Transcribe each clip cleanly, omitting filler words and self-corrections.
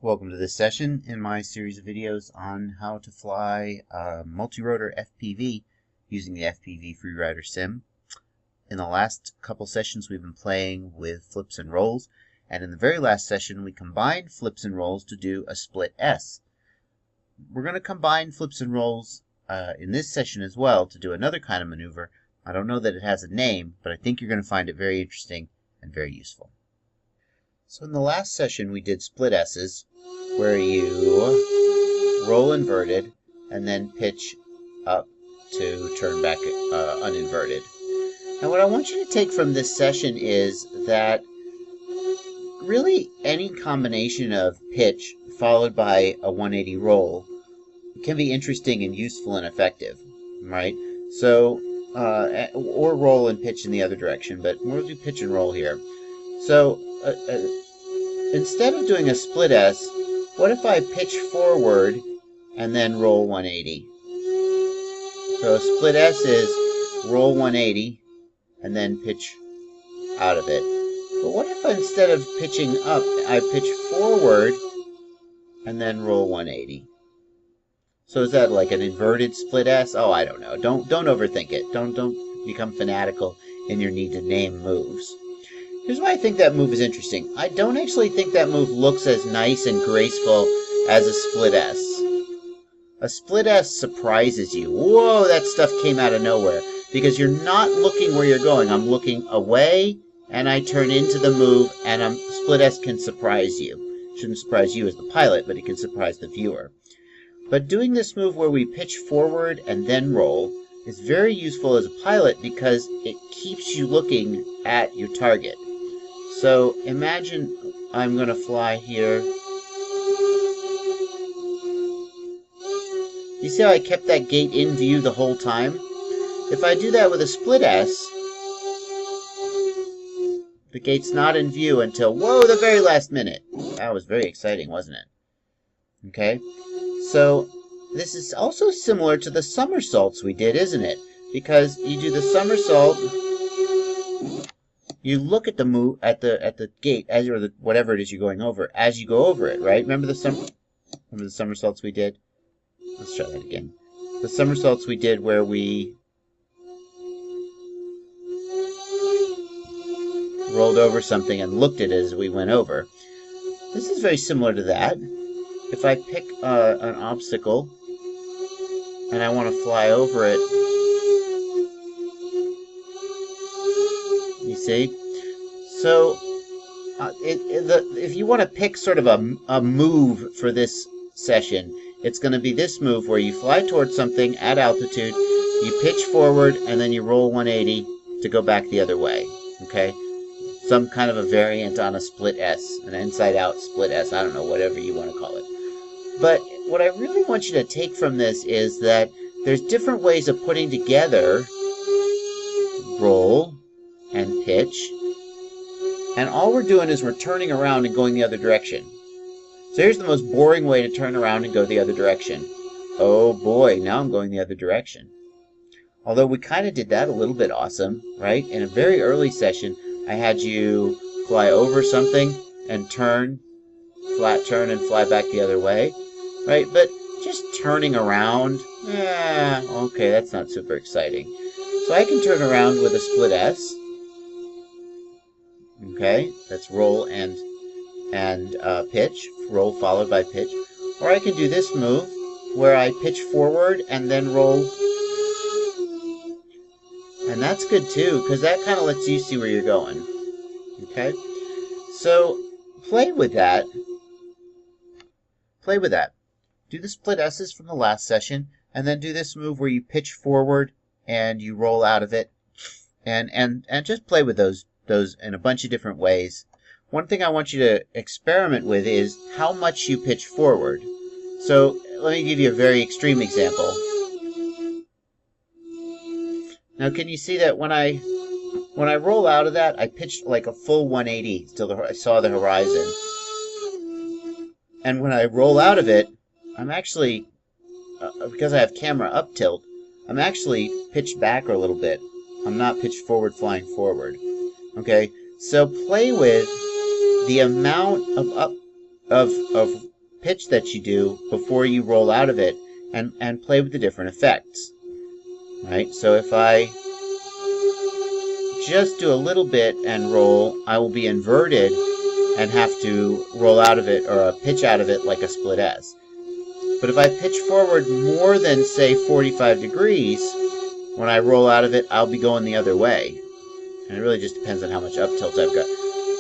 Welcome to this session in my series of videos on how to fly multirotor FPV using the FPV Freerider sim. In the last couple sessions we've been playing with flips and rolls, and in the very last session we combined flips and rolls to do a split S. We're going to combine flips and rolls in this session as well to do another kind of maneuver. I don't know that it has a name, but I think you're going to find it very interesting and very useful. So in the last session we did split S's, where you roll inverted and then pitch up to turn back uninverted. And what I want you to take from this session is that really any combination of pitch followed by a 180 roll can be interesting and useful and effective, right? So, or roll and pitch in the other direction, but we'll do pitch and roll here. So, instead of doing a split S, what if I pitch forward and then roll 180? So a split S is roll 180 and then pitch out of it. But what if instead of pitching up, I pitch forward and then roll 180? So is that like an inverted split S? Oh, I don't know. Don't overthink it. Don't become fanatical in your need to name moves. Here's why I think that move is interesting. I don't actually think that move looks as nice and graceful as a split S. A split S surprises you. Whoa, that stuff came out of nowhere. Because you're not looking where you're going. I'm looking away, and I turn into the move, and split S can surprise you. It shouldn't surprise you as the pilot, but it can surprise the viewer. But doing this move where we pitch forward and then roll is very useful as a pilot because it keeps you looking at your target. So imagine I'm going to fly here. You see how I kept that gate in view the whole time? If I do that with a split S, the gate's not in view until, whoa, the very last minute. That was very exciting, wasn't it? Okay, so this is also similar to the somersaults we did, isn't it? Because you do the somersault, you look at the move at the gate as or whatever it is you're going over as you go over it, right? Remember the somersaults we did? Let's try that again. The somersaults we did where we rolled over something and looked at it as we went over. This is very similar to that. If I pick an obstacle and I want to fly over it, you see? So, if you want to pick sort of a move for this session, it's going to be this move where you fly towards something at altitude, you pitch forward, and then you roll 180 to go back the other way, okay? Some kind of a variant on a split S, an inside-out split S, I don't know, whatever you want to call it. But what I really want you to take from this is that there's different ways of putting together roll and pitch, and all we're doing is we're turning around and going the other direction. So here's the most boring way to turn around and go the other direction. Oh boy, now I'm going the other direction. Although we kind of did that a little bit awesome, right? In a very early session, I had you fly over something and turn, flat turn and fly back the other way, right? But just turning around, okay, that's not super exciting. So I can turn around with a split S. Okay, that's roll and pitch, roll followed by pitch. Or I can do this move where I pitch forward and then roll. And that's good too, because that kind of lets you see where you're going. Okay, so play with that. Play with that. Do the split S's from the last session, and then do this move where you pitch forward and you roll out of it, and just play with those in a bunch of different ways. One thing I want you to experiment with is how much you pitch forward. So let me give you a very extreme example. Now can you see that when I roll out of that, I pitched like a full 180 till I saw the horizon. And when I roll out of it, I'm actually, because I have camera up tilt, I'm actually pitched back a little bit. I'm not pitched forward flying forward. Okay, so play with the amount of pitch that you do before you roll out of it, and play with the different effects. Right? So if I just do a little bit and roll, I will be inverted and have to roll out of it, or pitch out of it like a split S. But if I pitch forward more than, say, 45 degrees, when I roll out of it, I'll be going the other way. And it really just depends on how much up tilt I've got.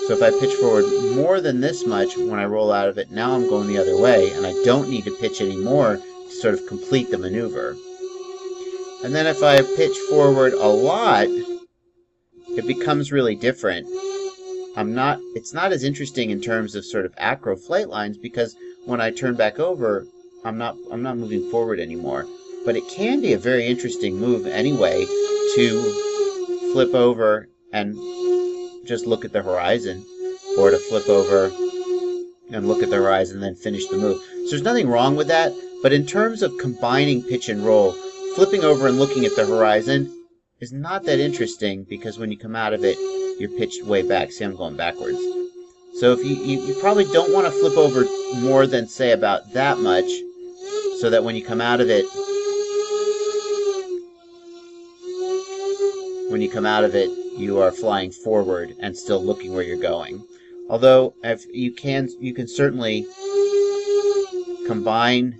So if I pitch forward more than this much, when I roll out of it, now I'm going the other way, and I don't need to pitch any more to sort of complete the maneuver. And then if I pitch forward a lot, it becomes really different. It's not as interesting in terms of sort of acro flight lines, because when I turn back over, I'm not moving forward anymore. But it can be a very interesting move anyway to flip over and just look at the horizon, or to flip over and look at the horizon and then finish the move. So there's nothing wrong with that, but in terms of combining pitch and roll, flipping over and looking at the horizon is not that interesting, because when you come out of it, you're pitched way back. See, I'm going backwards. So if you probably don't want to flip over more than, say, about that much, so that when you come out of it, you are flying forward and still looking where you're going. Although if you can certainly combine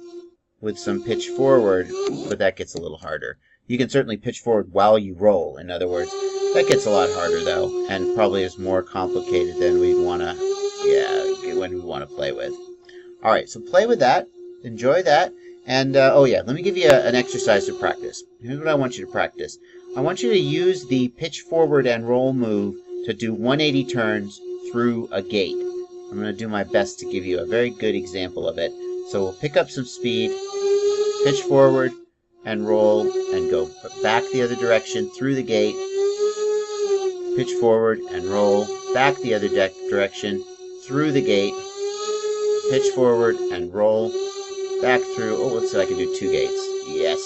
with some pitch forward, but that gets a little harder. You can certainly pitch forward while you roll. In other words, that gets a lot harder though, and probably is more complicated than we want to play with. All right, so play with that, enjoy that, and oh yeah, let me give you an exercise to practice. Here's what I want you to practice. I want you to use the pitch forward and roll move to do 180 turns through a gate. I'm going to do my best to give you a very good example of it. So we'll pick up some speed, pitch forward and roll, and go back the other direction through the gate, pitch forward and roll, back the other direction through the gate, pitch forward and roll, back through, oh, let's see if I can do 2 gates. Yes.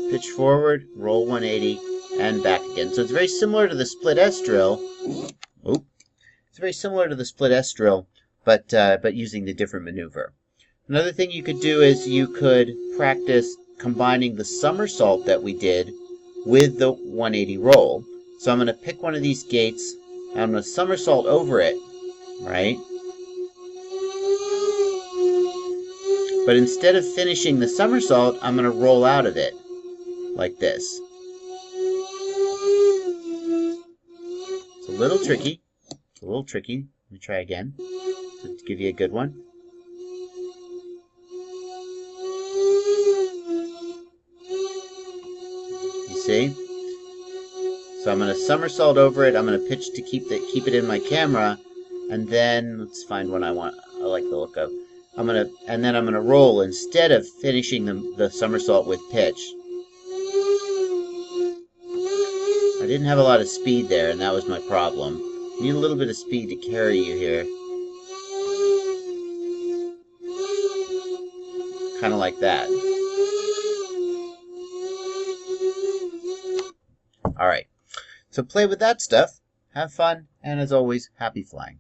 Pitch forward, roll 180, and back again. So it's very similar to the split S drill. Oh, it's very similar to the split S drill, but using the different maneuver. Another thing you could do is you could practice combining the somersault that we did with the 180 roll. So I'm going to pick one of these gates, and I'm going to somersault over it, right? But instead of finishing the somersault, I'm going to roll out of it, like this. It's a little tricky. It's a little tricky. Let me try again to give you a good one. You see? So I'm going to somersault over it. I'm going to pitch to keep it in my camera, and then let's find one I like the look of. And then I'm going to roll instead of finishing the somersault with pitch. I didn't have a lot of speed there, and that was my problem. You need a little bit of speed to carry you here. Kind of like that. Alright, so play with that stuff, have fun, and as always, happy flying.